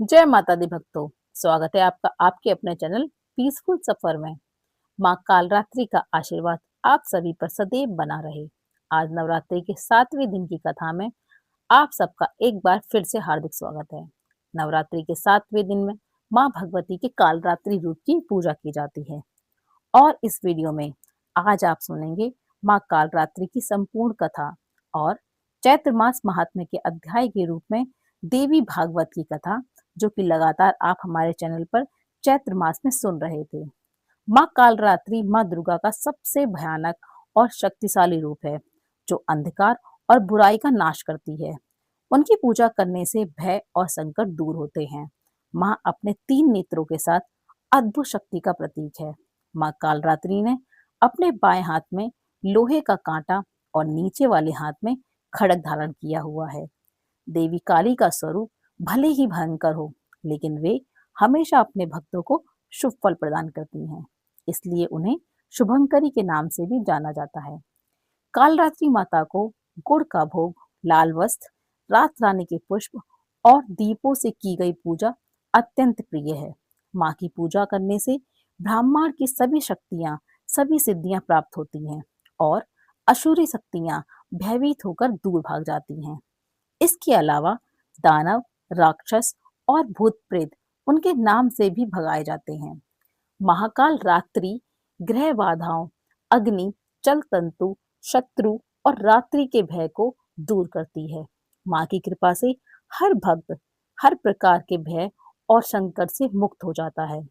जय माता दी भक्तों। स्वागत है आपका आपके अपने चैनल पीसफुल सफर में। माँ कालरात्रि का आशीर्वाद आप सभी पर सदैव बना रहे। आज नवरात्रि के 7वें दिन की कथा में आप सबका एक बार फिर से हार्दिक स्वागत है। नवरात्रि के 7वें दिन में माँ भगवती के कालरात्रि रूप की पूजा की जाती है और इस वीडियो में आज आप सुनेंगे माँ कालरात्रि की संपूर्ण कथा और चैत्र मास महात्म्य के अध्याय के रूप में देवी भागवत की कथा, जो कि लगातार आप हमारे चैनल पर चैत्र मास में सुन रहे थे। माँ कालरात्रि माँ दुर्गा का सबसे भयानक और शक्तिशाली रूप है, जो अंधकार और बुराई का नाश करती है। उनकी पूजा करने से भय और संकट दूर होते हैं। माँ अपने 3 नेत्रों के साथ अद्भुत शक्ति का प्रतीक है। माँ कालरात्रि ने अपने बाएं हाथ में लोहे का कांटा और नीचे वाले हाथ में खड्ग धारण किया हुआ है। देवी काली का स्वरूप भले ही भयंकर हो, लेकिन वे हमेशा अपने भक्तों को शुभ फल प्रदान करती हैं। इसलिए उन्हें शुभंकरी के नाम से भी जाना जाता है। कालरात्रि माता को गुड़ का भोग, लाल वस्त्र, रात रानी के पुष्प और दीपों से की गई पूजा अत्यंत प्रिय है। माँ की पूजा करने से ब्रह्मांड की सभी शक्तियां, सभी सिद्धियां प्राप्त होती हैं और असुरी शक्तियां भयभीत होकर दूर भाग जाती हैं। इसके अलावा दानव, राक्षस और भूत प्रेत उनके नाम से भी भगाए जाते हैं। महाकाल रात्रि ग्रह बाधाओं, अग्नि, जल तंतु, शत्रु और रात्रि के भय को दूर करती है। माँ की कृपा से हर भक्त हर प्रकार के भय और संकट से मुक्त हो जाता है।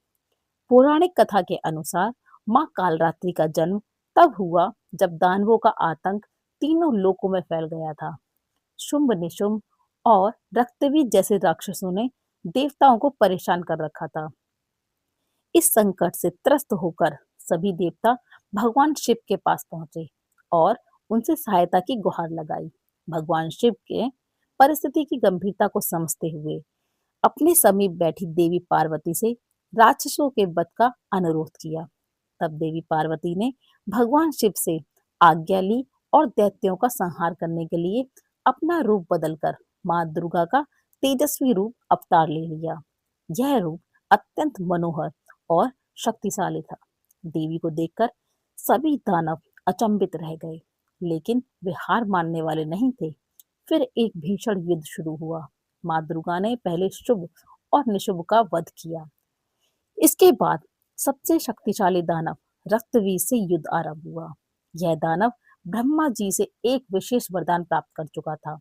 पौराणिक कथा के अनुसार माँ कालरात्रि का जन्म तब हुआ जब दानवों का आतंक तीनों लोकों में फैल गया था। शुंभ निशुंभ और रक्तवीत जैसे राक्षसों ने देवताओं को परेशान कर रखा था। इस संकट से त्रस्त होकर सभी देवता भगवान शिव के पास पहुंचे और उनसे सहायता की गुहार लगाई। भगवान शिव के परिस्थिति की गंभीरता को समझते हुए अपने समीप बैठी देवी पार्वती से राक्षसों के वध का अनुरोध किया। तब देवी पार्वती ने भगवान शिव से आज्ञा ली और दैत्यों का संहार करने के लिए अपना रूप बदलकर मां दुर्गा का तेजस्वी रूप अवतार ले लिया। यह रूप अत्यंत मनोहर और शक्तिशाली था। देवी को देखकर सभी दानव अचंभित रह गए, लेकिन वे हार मानने वाले नहीं थे। फिर एक भीषण युद्ध शुरू हुआ। माँ दुर्गा ने पहले शुभ और निशुभ का वध किया। इसके बाद सबसे शक्तिशाली दानव रक्तवीर से युद्ध आरंभ हुआ। यह दानव ब्रह्मा जी से एक विशेष वरदान प्राप्त कर चुका था।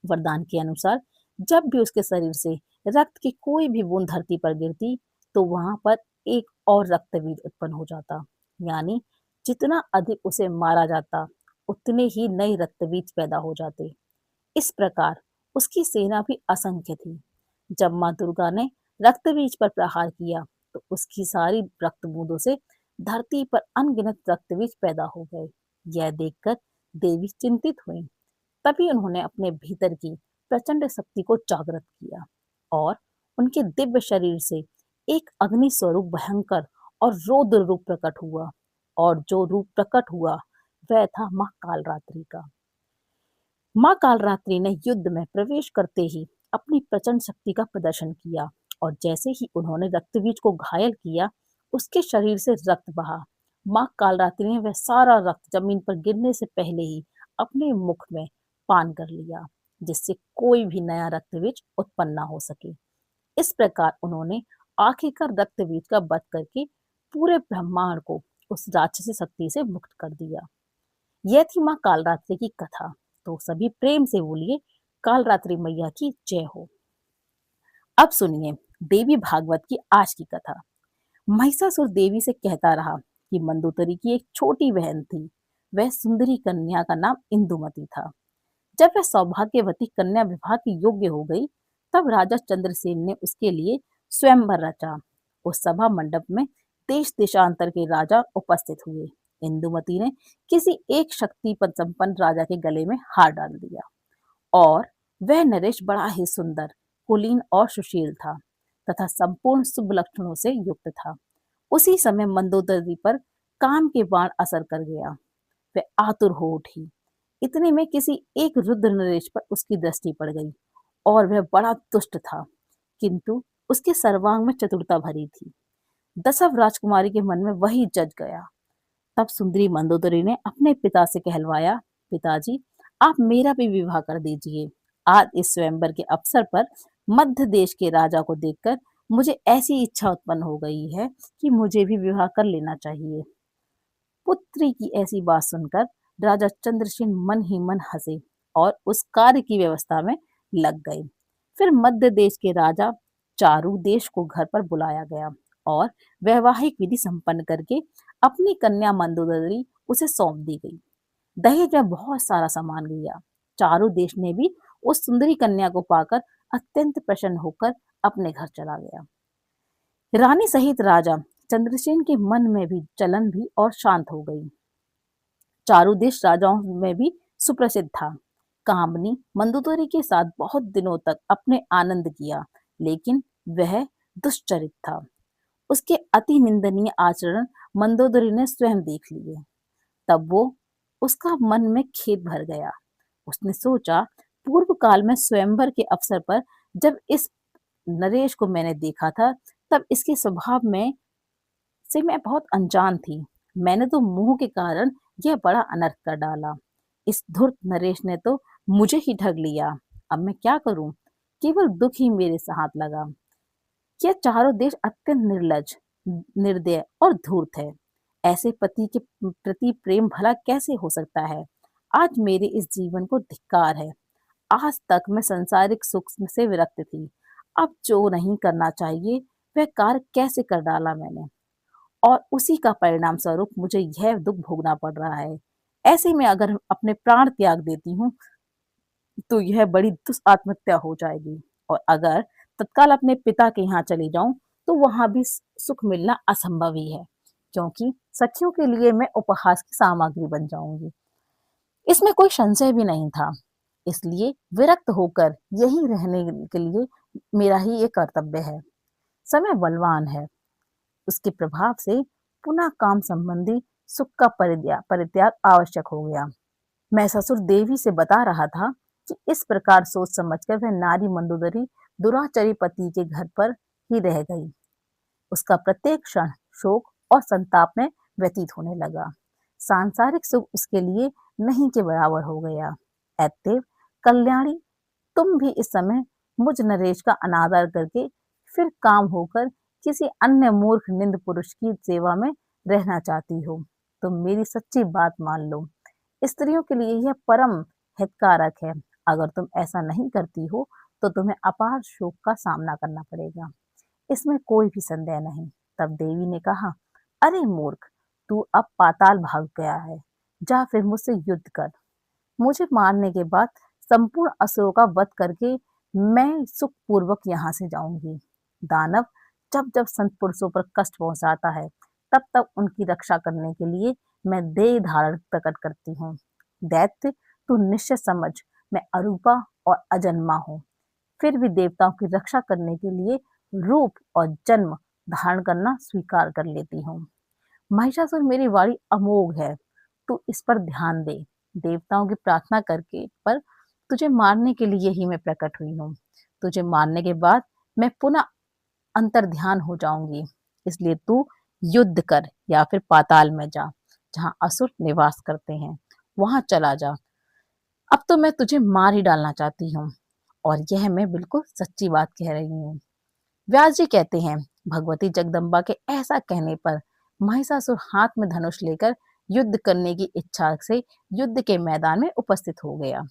वरदान के अनुसार जब भी उसके शरीर से रक्त की कोई भी बूंद धरती पर गिरती, तो वहां पर एक और रक्तबीज उत्पन्न हो जाता। यानी जितना अधिक उसे मारा जाता, उतने ही नए रक्तबीज पैदा हो जाते। इस प्रकार उसकी सेना भी असंख्य थी। जब माँ दुर्गा ने रक्तबीज पर प्रहार किया, तो उसकी सारी रक्त बूंदों से धरती पर अनगिनत रक्तबीज पैदा हो गए। यह देखकर देवी चिंतित हुई। तभी उन्होंने अपने भीतर की प्रचंड शक्ति को जागृत किया और उनके दिव्य शरीर से एक अग्नि स्वरूप भयंकर और रौद्र रूप प्रकट हुआ। और जो रूप प्रकट हुआ वह था माँ कालरात्रि का। माँ कालरात्रि ने युद्ध में प्रवेश करते ही अपनी प्रचंड शक्ति का प्रदर्शन किया और जैसे ही उन्होंने रक्तबीज को घायल किया, उसके शरीर से रक्त बहा। माँ कालरात्रि ने वह सारा रक्त जमीन पर गिरने से पहले ही अपने मुख में पान कर लिया, जिससे कोई भी नया रक्तबीज उत्पन्न न हो सके। इस प्रकार उन्होंने आखिरकार रक्तबीज का वध करके पूरे ब्रह्मांड को उस राक्षसी शक्ति से मुक्त कर दिया। यह थी माँ कालरात्रि की कथा। तो सभी प्रेम से बोलिए, कालरात्रि मैया की जय हो। अब सुनिए देवी भागवत की आज की कथा। महिषासुर देवी से कहता रहा कि मंदोदरी की एक छोटी बहन थी। वह सुंदरी कन्या का नाम इंदुमती था। जब वह सौभाग्यवती कन्या विवाह की योग्य हो गई, तब राजा चंद्रसेन ने उसके लिए स्वयंवर रचा। उस सभा मंडप में देश देशांतर के राजा उपस्थित हुए। इंदुमती ने किसी एक शक्ति संपन्न राजा के गले में हार डाल दिया और वह नरेश बड़ा ही सुंदर, कुलीन और सुशील था तथा संपूर्ण शुभ लक्षणों से युक्त था। उसी समय मंदोदरी पर काम के बाण असर कर गया। वह आतुर हो उठी। इतने में किसी एक रुद्र नरेश पर उसकी दृष्टि पड़ गई और वह बड़ा दुष्ट था। किंतु उसके सर्वांग में चतुरता भरी थी। दशरथ राजकुमारी के मन में वही जज गया। तब सुंदरी मंदोदरी ने अपने पिता से कहलवाया, पिताजी, आप मेरा भी विवाह कर दीजिए। आज इस स्वयंवर के अवसर पर मध्य देश के राजा को देखकर मुझे ऐसी इच्छा उत्पन्न हो गई है कि मुझे भी विवाह कर लेना चाहिए। पुत्री की ऐसी बात सुनकर राजा चंद्रसेन मन ही मन हंसे और उस कार्य की व्यवस्था में लग गए। फिर मध्य देश के राजा चारु देश को घर पर बुलाया गया और वैवाहिक विधि संपन्न करके अपनी कन्या मंदोदरी उसे सौंप दी गई। दहेज में बहुत सारा सामान लिया। चारु देश ने भी उस सुंदरी कन्या को पाकर अत्यंत प्रसन्न होकर अपने घर चला गया। रानी सहित राजा चंद्रसेन के मन में भी चलन भी और शांत हो गई। चारु देश राजाओं में भी सुप्रसिद्ध था। कामनी मंदोदरी के साथ बहुत दिनों तक अपने आनंद किया, लेकिन वह दुष्चरित था। उसके अति निंदनीय आचरण मंदोदरी ने स्वयं देख लिए। तब वो उसका मन में खेद भर गया। उसने सोचा, पूर्व काल में स्वयंवर के अवसर पर जब इस नरेश को मैंने देखा था, तब इसके स्वभाव में से मैं बहुत अनजान थी। मैंने तो मोह के कारण यह बड़ा अनर्थ कर डाला। इस धूर्त नरेश ने तो मुझे ही ठग लिया। अब मैं क्या करूं? केवल दुख ही मेरे साथ लगा। यह चारों देश अत्यंत निर्लज, निर्दय और धूर्त है। ऐसे पति के प्रति प्रेम भला कैसे हो सकता है? आज मेरे इस जीवन को धिक्कार है। आज तक मैं सांसारिक सुख से विरक्त थी। अब जो नहीं करना चाहिए वह कार्य कैसे कर डाला मैंने, और उसी का परिणाम स्वरूप मुझे यह दुख भोगना पड़ रहा है। ऐसे में अगर अपने प्राण त्याग देती हूँ तो यह बड़ी आत्महत्या हो जाएगी, और अगर तत्काल अपने पिता के यहाँ चली जाऊं तो वहां भी सुख मिलना असंभव ही है, क्योंकि सखियों के लिए मैं उपहास की सामग्री बन जाऊंगी। इसमें कोई संशय भी नहीं था। इसलिए विरक्त होकर यहीं रहने के लिए मेरा ही ये कर्तव्य है। समय बलवान है, उसके प्रभाव से पुनः काम संबंधी सुख का परित्याग आवश्यक हो गया। मैं ससुर देवी से बता रहा था कि इस प्रकार सोच समझकर वह नारी मंदोदरी दुराचारी पति के घर पर ही रह गई। उसका प्रत्येक क्षण शोक और संताप में व्यतीत होने लगा। सांसारिक सुख उसके लिए नहीं के बराबर हो गया। अतएव कल्याणी, तुम भी इस समय मुझ नरेश का अनादर करके फिर काम होकर किसी अन्य मूर्ख निंद पुरुष की सेवा में रहना चाहती हो, तो मेरी सच्ची बात मान लो। स्त्रियों के लिए यह परम हितकारक है। अगर तुम ऐसा नहीं करती हो तो तुम्हें अपार शोक का सामना करना पड़ेगा, इसमें कोई भी संदेह नहीं। तब देवी ने कहा, अरे मूर्ख, तू अब पाताल भाग गया है। जा फिर मुझसे युद्ध कर। मुझे मारने के बाद संपूर्ण असुरों का वध करके मैं सुख पूर्वक यहाँ से जाऊंगी। दानव जब जब संत पुरुषों पर कष्ट पहुंचाता है, तब तब उनकी रक्षा करने के लिए मैं देह धारण प्रकट करती हूँ। दैत्य, तू निश्चय समझ, मैं अरूपा और अजन्मा हूँ, फिर भी देवताओं की रक्षा करने के लिए रूप और जन्म धारण करना स्वीकार कर लेती हूँ। महिषासुर मेरी वाणी अमोघ है, तू इस पर ध्यान दे। देवताओं की प्रार्थना करके पर तुझे मारने के लिए ही मैं प्रकट हुई हूँ। तुझे मारने के बाद मैं पुनः अंतर्ध्यान हो जाऊंगी, इसलिए तू युद्ध कर या फिर पाताल में जा, जहाँ असुर निवास करते हैं, वहां चला जा। अब तो मैं तुझे मार ही डालना चाहती हूँ, और यह मैं बिल्कुल सच्ची बात कह रही हूँ। व्यास जी कहते हैं, भगवती जगदम्बा के ऐसा कहने पर महिषासुर हाथ में धनुष लेकर युद्ध करने की इच्छा से युद्ध के मैदान में उपस्थित हो गया।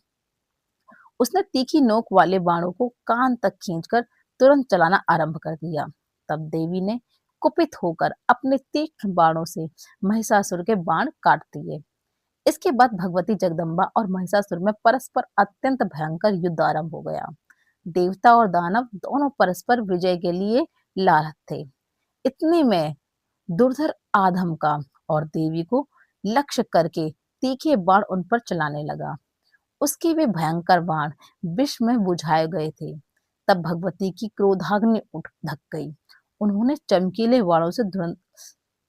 उसने तीखी नोक वाले बाणों को कान तक खींचकर तुरंत चलाना आरंभ कर दिया। तब देवी ने कुपित होकर अपने तीक्ष्ण बाणों से महिषासुर के बाण काट दिए। इसके बाद भगवती जगदम्बा और महिषासुर में परस्पर अत्यंत भयंकर युद्ध आरंभ हो गया। देवता और दानव दोनों परस्पर विजय के लिए लारक थे। इतने में दुर्धर आधम का और देवी को लक्ष्य करके तीखे बाण उन पर चलाने लगा। उसके वे भयंकर बाण विष में बुझाए गए थे। तब भगवती की क्रोधाग्नि उठ धक गई। उन्होंने चमकीले बाणों से तुरंत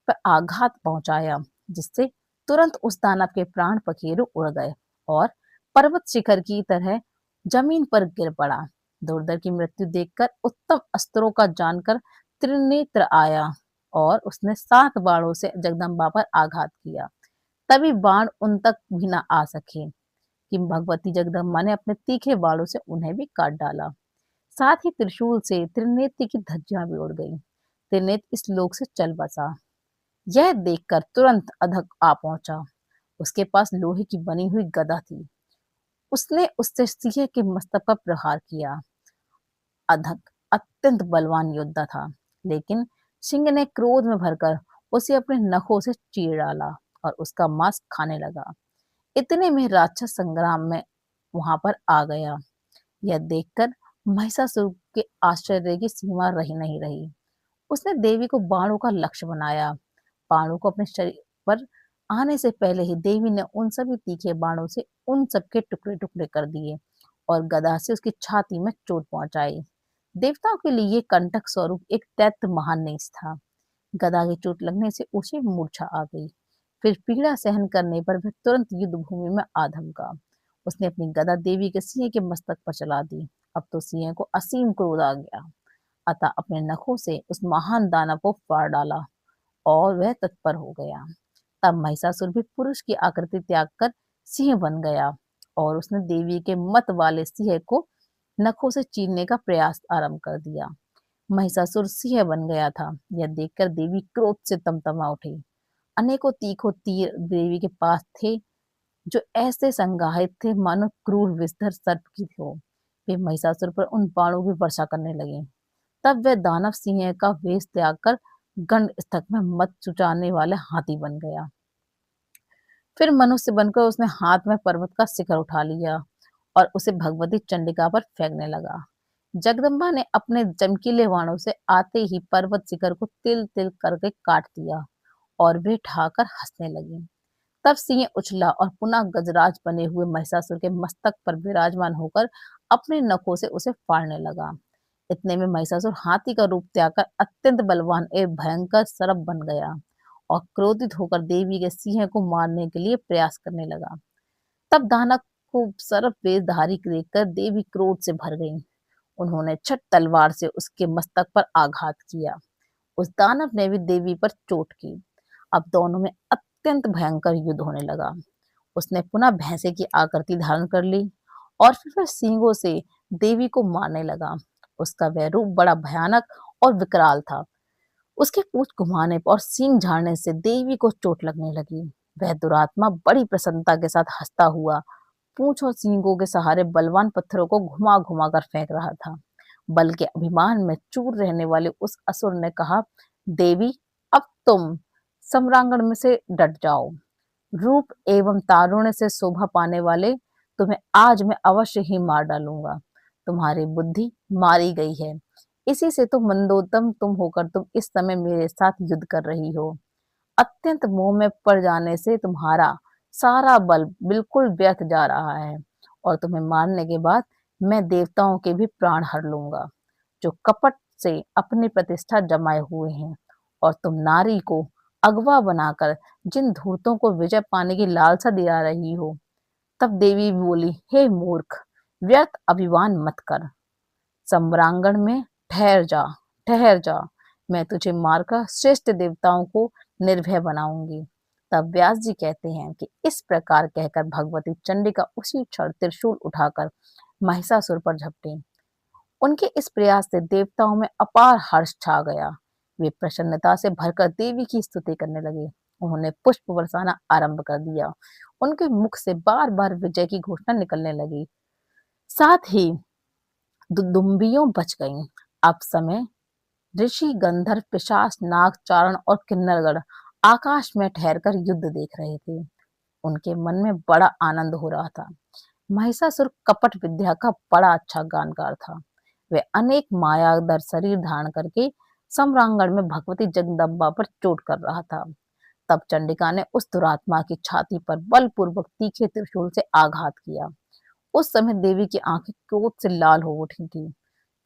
पर आघात पहुंचाया, जिससे तुरंत उस दानव के प्राण पखेरु उड़ गए और पर्वत शिखर की तरह जमीन पर गिर पड़ा। धुरंधर की मृत्यु देखकर उत्तम अस्त्रों का जानकर त्रिनेत्र आया और उसने 7 बाणों से जगदम्बा पर आघात किया। तभी बाण उन तक भी न आ सके कि भगवती जगदम्बा ने अपने तीखे बाणों से उन्हें भी काट डाला। साथ ही त्रिशूल से त्रिनेत्र की धज्जियां भी उड़ गईं। त्रिनेत्र इस लोक से चल बसा। यह देखकर तुरंत अधक आ पहुंचा। उसके पास लोहे की बनी हुई गदा थी। उसने उससे सिंह के मस्तक पर प्रहार किया। अधक अत्यंत बलवान योद्धा था, लेकिन सिंह ने क्रोध में भरकर उसे अपने नखों से चीर डाला और उसका मांस खाने लगा। इतने में राक्षस संग्राम में वहां पर आ गया। यह देखकर महिषासुर के आश्चर्य की सीमा रही नहीं रही। उसने देवी को बाणों का लक्ष्य बनाया। बाणों को अपने शरीर पर आने से पहले ही देवी ने उन सभी तीखे बाणों से उन सबके टुकड़े टुकड़े कर दिए और गदा से उसकी छाती में चोट पहुंचाई। देवताओं के लिए ये कंटक स्वरूप एक दैत्य महानिश था। गदा की चोट लगने से उसे मूर्छा आ गई। फिर पीड़ा सहन करने पर वह तुरंत युद्ध भूमि में आ धमका। उसने अपनी गदा देवी के सिंह के मस्तक पर चला दी। अब तो सिंह को असीम क्रोध आ गया, अतः अपने नखों से उस महान दानव को फाड़ डाला और वह तत्पर हो गया। तब महिषासुर भी पुरुष की आकृति त्याग कर सिंह बन गया और उसने देवी के मत वाले सिंह को नखों से चीरने का प्रयास आरंभ कर दिया। महिषासुर सिंह बन गया था। यह देखकर देवी क्रोध से तमतमा उठी। अनेकों तीखों तीर देवी के पास थे, जो ऐसे संगाहित थे मानो क्रूर विषधर सर्प की हो। वे महिषासुर पर उन बाणों की वर्षा करने लगे। तब वह दानव सिंह का वेश त्याग कर गंड स्थक में मत चुचाने वाले हाथी बन गया। फिर मनुष्य बनकर उसने हाथ में पर्वत का शिखर उठा लिया और उसे भगवती चंडिका पर फेंकने लगा। जगदम्बा ने अपने चमकीले बाणों से आते ही पर्वत शिखर को तिल तिल करके काट दिया और वे ठाकर हंसने लगी। तब सिंह उछला और पुनः गजराज बने हुए महिषासुर के मस्तक पर विराजमान होकर अपने नखों से उसे फाड़ने लगा। इतने में महिषासुर हाथी का रूप त्याग कर अत्यंत बलवान एवं भयंकर सर्प बन गया और क्रोधित होकर देवी के सिंह को मारने के लिए प्रयास करने लगा। तब दानव को सर्प वेशधारी देखकर देवी क्रोध से भर गई। उन्होंने छठ तलवार से उसके मस्तक पर आघात किया। उस दानव ने भी देवी पर चोट की। अब दोनों में अत्यंत भयंकर युद्ध होने लगा। उसने पुनः भैंसे की आकृति धारण कर ली और फिर वह सींगों से देवी को मारने लगा। उसका वह रूप बड़ा भयानक और विकराल था। उसके पूंछ घुमाने और सींग झाड़ने से देवी को चोट लगने लगी। वह दुरात्मा बड़ी प्रसन्नता के साथ हंसता हुआ पूंछ और सींगों के सहारे बलवान पत्थरों को घुमा घुमा कर फेंक रहा था। बल के अभिमान में चूर रहने वाले उस असुर ने कहा, देवी अब तुम सम्रांगण में से डट जाओ। रूप एवं तारुण्य से शोभा पाने वाले तुम्हें आज मैं अवश्य ही मार डालूंगा। तुम्हारी बुद्धि मारी गई है। इसी से तो मंदोदम तुम होकर तुम इस समय मेरे साथ युद्ध कर रही हो। अत्यंत मोह में पड़ जाने से तुम्हारा सारा बल बिल्कुल व्यर्थ जा रहा है और तुम्हें मारने के बाद मैं देवताओं के भी प्राण हर लूंगा, जो कपट से अपनी प्रतिष्ठा जमाए हुए हैं। और तुम नारी को अगवा बनाकर जिन धूर्तों को विजय पाने की लालसा दिला रही हो। तब देवी बोली, हे मूर्ख, व्यर्थ अभिमान मत कर। सम्रांगण में ठहर जा। मैं तुझे मारकर श्रेष्ठ देवताओं को निर्भय बनाऊंगी। तब व्यास जी कहते हैं कि इस प्रकार कहकर भगवती चंडिका उसी क्षण त्रिशूल उठाकर महिषासुर पर झपटी। उनके इस प्रयास से देवताओं में अपार हर्ष छा गया। वे प्रसन्नता से भरकर देवी की स्तुति करने लगे। उन्होंने पुष्प बरसाना आरंभ कर दिया। उनके मुख से बार बार विजय की घोषणा निकलने लगी। साथ ही दुदुम्बियों बच गईं। अब समय ऋषि, गंधर्व, पिशाच, नाग, चारण और किन्नरगण आकाश में ठहरकर युद्ध देख रहे थे। उनके मन में बड़ा आनंद हो रहा था। महिषासुर कपट विद्या का बड़ा अच्छा जानकार था। वह अनेक मायादार शरीर धारण करके सम्रांगण में भगवती जगदम्बा पर चोट कर रहा था। तब चंडिका ने उस दुरात्मा की छाती पर बलपूर्वक तीखे त्रिशूल से आघात किया। उस समय देवी की आंखें क्रोध से लाल हो उठी थी।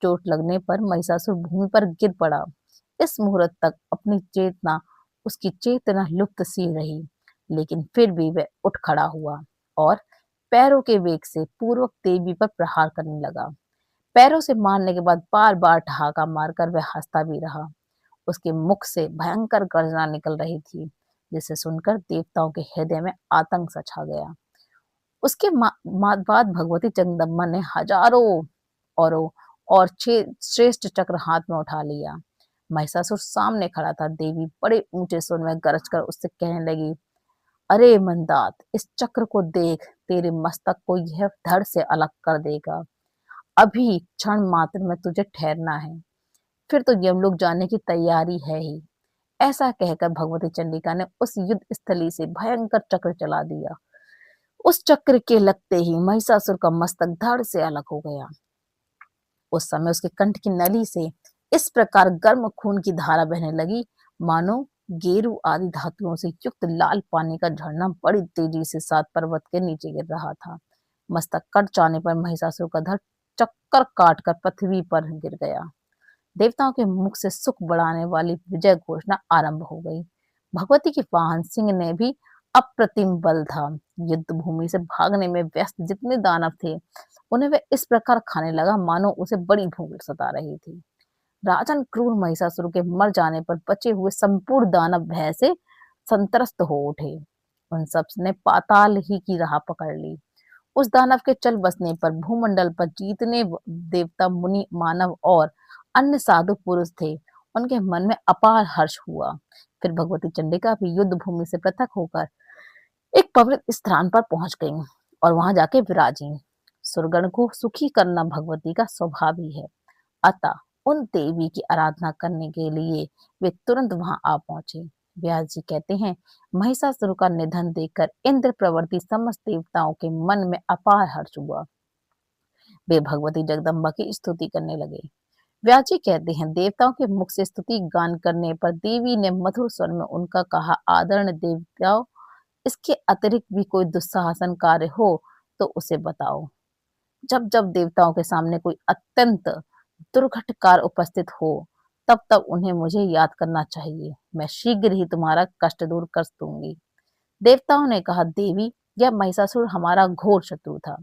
चोट लगने पर महिषासुर भूमि पर गिर पड़ा। इस मुहूर्त तक उसकी चेतना लुप्त सी रही, लेकिन फिर भी वह उठ खड़ा हुआ और पैरों के वेग से पूर्वक देवी पर प्रहार करने लगा। पैरों से मारने के बाद बार-बार ठहाका मारकर वह हँसता भी रहा। उसके मुख से भयंकर गर्जना निकल रही थी, जिसे सुनकर देवताओं के हृदय में आतंक सा छा गया। उसके बाद भगवती जगदम्बा ने हजारों औरों और श्रेष्ठ चक्र हाथ में उठा लिया। महिषासुर सामने खड़ा था। देवी बड़े ऊंचे सुर में गरज कर उससे कहने लगी, अरे मंदात, इस चक्र को देख, तेरे मस्तक को यह धड़ से अलग कर देगा। अभी क्षण मात्र में तुझे ठहरना है, फिर तो यमलोक जाने की तैयारी है ही। ऐसा कहकर भगवती चंडिका ने उस युद्ध स्थली से भयंकर चक्र चला दिया। उस चक्र के लगते ही महिषासुर का मस्तक धड़ से अलग हो गया। उस समय उसके कंठ की नली से इस प्रकार गर्म खून की धारा बहने लगी, मानो गेरू आदि धातुओं से युक्त लाल पानी का झरना बड़ी तेजी से 7 पर्वत के नीचे गिर रहा था। मस्तक कट जाने पर महिषासुर का धड़ चक्कर काटकर पृथ्वी पर गिर गया। देवताओं के मुख से सुख बढ़ाने वाली विजय घोषणा आरंभ हो गई। भगवती के वाहन सिंह ने भी अप्रतिम बल था। युद्ध भूमि से भागने में व्यस्त जितने दानव थे, उन्हें वह इस प्रकार खाने लगा मानो उसे बड़ी भूख सता रही थी। राजन क्रूर महिषासुर के मर जाने पर बचे हुए संपूर्ण दानव भय से संत्रस्त हो उठे। उन सब ने पाताल ही की राह पकड़ ली। उस दानव के चल बसने पर भूमंडल पर जितने देवता, मुनि, मानव और अन्य साधु पुरुष थे, उनके मन में अपार हर्ष हुआ। फिर भगवती चंडिका भी युद्ध भूमि से पृथक होकर एक पवित्र स्थान पर पहुंच गईं और वहां जाके विराजी। सुरगण को सुखी करना भगवती का स्वभाव ही है। अतः उन देवी की आराधना करने के लिए वे तुरंत वहां आ पहुंचे। व्यास जी कहते हैं, महिषासुर का निधन देखकर इंद्र प्रवृत्ति समस्त देवताओं के मन में अपार हर्ष हुआ। वे भगवती जगदम्बा की स्तुति करने लगे। व्यास जी कहते हैं, देवताओं के मुख से स्तुति गान करने पर देवी ने मधुर स्वर में उनका कहा, आदरणीय देवताओं, इसके अतिरिक्त भी कोई दुस्साहसन कार्य हो तो उसे बताओ। जब जब देवताओं के सामने कोई अत्यंत दुर्घट कार्य उपस्थित हो, तब तब उन्हें मुझे याद करना चाहिए। मैं शीघ्र ही तुम्हारा कष्ट दूर कर दूंगी। देवताओं ने कहा, देवी, यह महिषासुर हमारा घोर शत्रु था।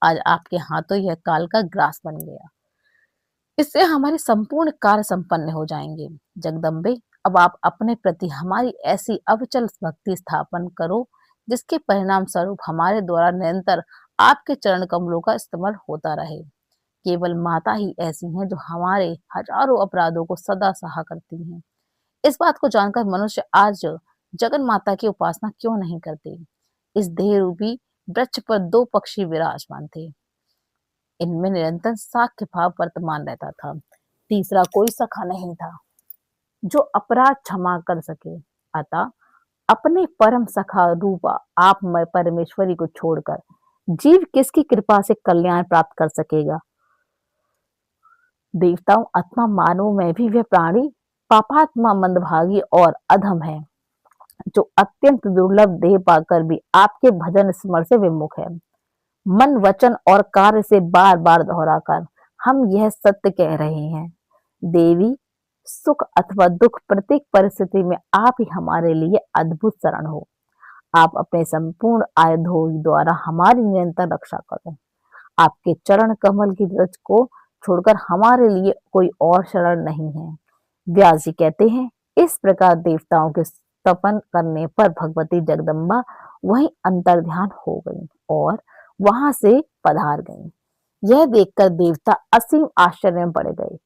आज आपके हाथों यह काल का ग्रास बन गया। इससे हमारे संपूर्ण कार्य संपन्न हो जाएंगे। जगदम्बे, अब आप अपने प्रति हमारी ऐसी अविचल भक्ति स्थापन करो, जिसके परिणाम स्वरूप हमारे द्वारा निरंतर आपके चरण कमलों का इस्तेमाल होता रहे। केवल माता ही ऐसी हैं जो हमारे हजारों अपराधों को सदा सहा करती हैं। इस बात को जानकर मनुष्य आज जगन माता की उपासना क्यों नहीं करते? इस देह रूपी वृक्ष पर 2 पक्षी विराजमान थे। इनमें निरंतर साक्ष्य भाव वर्तमान रहता था। तीसरा कोई सखा नहीं था जो अपराध क्षमा कर सके। अतः अपने परम सखा रूपा आप में परमेश्वरी को छोड़कर जीव किसकी कृपा से कल्याण प्राप्त कर सकेगा? देवताओं अथवा मानव में भी वह प्राणी पापात्मा, मंदभागी और अधम है, जो अत्यंत दुर्लभ देह पाकर भी आपके भजन स्मरण से विमुख है। मन, वचन और कार्य से बार बार दोहराकर हम यह सत्य कह रहे हैं, देवी, सुख अथवा दुख प्रत्येक परिस्थिति में आप ही हमारे लिए अद्भुत शरण हो। आप अपने संपूर्ण आयुधों द्वारा हमारी निरंतर रक्षा करो। आपके चरण कमल की रज को छोड़कर हमारे लिए कोई और शरण नहीं है। व्यास जी कहते हैं, इस प्रकार देवताओं के स्तवन करने पर भगवती जगदम्बा वहीं अंतर्ध्यान हो गई और वहां से पधार गई। यह देखकर देवता असीम आश्चर्य में पड़ गए।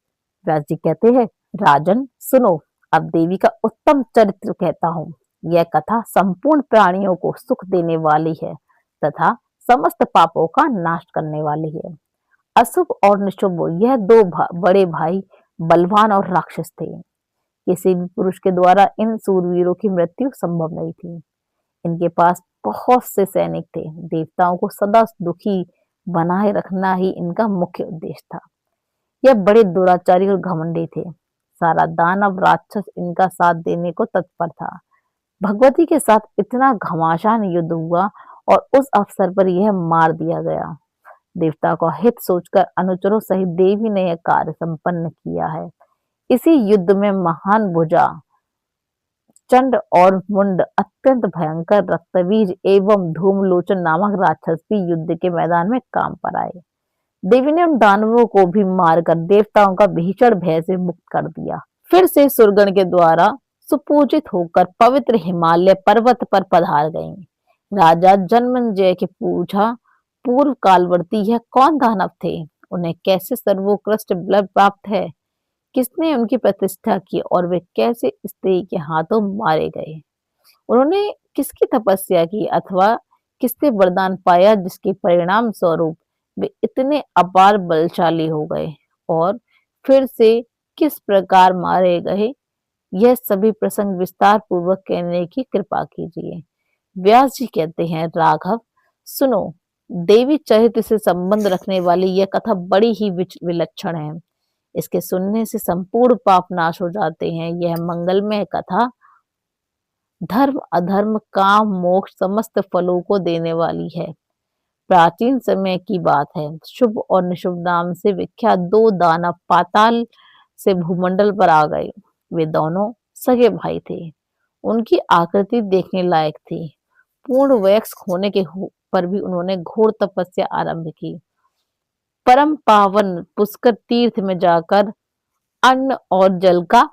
व्यास जी कहते हैं, राजन सुनो, अब देवी का उत्तम चरित्र कहता हूँ। यह कथा संपूर्ण प्राणियों को सुख देने वाली है तथा समस्त पापों का नाश करने वाली है। अशुभ और निशुभ यह 2 बड़े भाई बलवान और राक्षस थे। किसी भी पुरुष के द्वारा इन सूरवीरों की मृत्यु संभव नहीं थी। इनके पास बहुत से सैनिक थे। देवताओं को सदा दुखी बनाए रखना ही इनका मुख्य उद्देश्य था। यह बड़े दुराचारी और घमंडी थे। सारा दानव राक्षस इनका साथ देने को तत्पर था। भगवती के साथ इतना घमासान युद्ध हुआ और उस अवसर पर यह मार दिया गया। देवता का हित सोचकर अनुचरों सहित देवी ने यह कार्य संपन्न किया है। इसी युद्ध में महान भुजा, चंड और मुंड, अत्यंत भयंकर रक्तबीज एवं धूमलोचन नामक राक्षस भी युद्ध के मैदान में काम पर आए। देवी ने उन दानवों को भी मारकर देवताओं का भीषण भय से मुक्त कर दिया। फिर से सुरगण के द्वारा सुपूजित होकर पवित्र हिमालय पर्वत पर पधार गईं। राजा जनमेजय के पूछा, पूर्व कालवर्ती यह कौन दानव थे? उन्हें कैसे सर्वोत्कृष्ट बल प्राप्त है? किसने उनकी प्रतिष्ठा की और वे कैसे स्त्री के हाथों मारे गए? उन्होंने किसकी तपस्या की अथवा किससे वरदान पाया जिसके परिणाम स्वरूप वे इतने अपार बलशाली हो गए और फिर से किस प्रकार मारे गए? यह सभी प्रसंग विस्तार पूर्वक कहने की कृपा कीजिए। व्यास जी कहते हैं, राघव सुनो, देवी चरित्र से संबंध रखने वाली यह कथा बड़ी ही विलक्षण है। इसके सुनने से संपूर्ण पाप नाश हो जाते हैं। यह मंगलमय कथा धर्म अधर्म काम मोक्ष समस्त फलों को देने वाली है। प्राचीन समय की बात है, शुभ और निशुभ नाम से विख्यात दो दानव पाताल से भूमंडल पर आ गए। वे दोनों सगे भाई थे। उनकी आकृति देखने लायक थी। पूर्ण वयस्क होने के पर भी उन्होंने घोर तपस्या आरंभ की। परम पावन पुष्कर तीर्थ में जाकर अन्न और जल का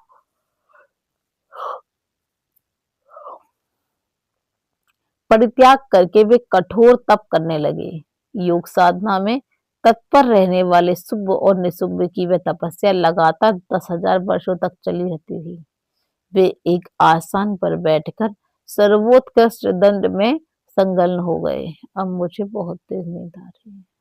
परित्याग करके वे कठोर तप करने लगे। योग साधना में तत्पर रहने वाले शुभ और निशुभ की वह तपस्या लगातार 10,000 वर्षों तक चली रहती थी। वे एक आसन पर बैठकर सर्वोत्कृष्ट दंड में संलग्न हो गए। अब मुझे बहुत तेज नींद आ रही है।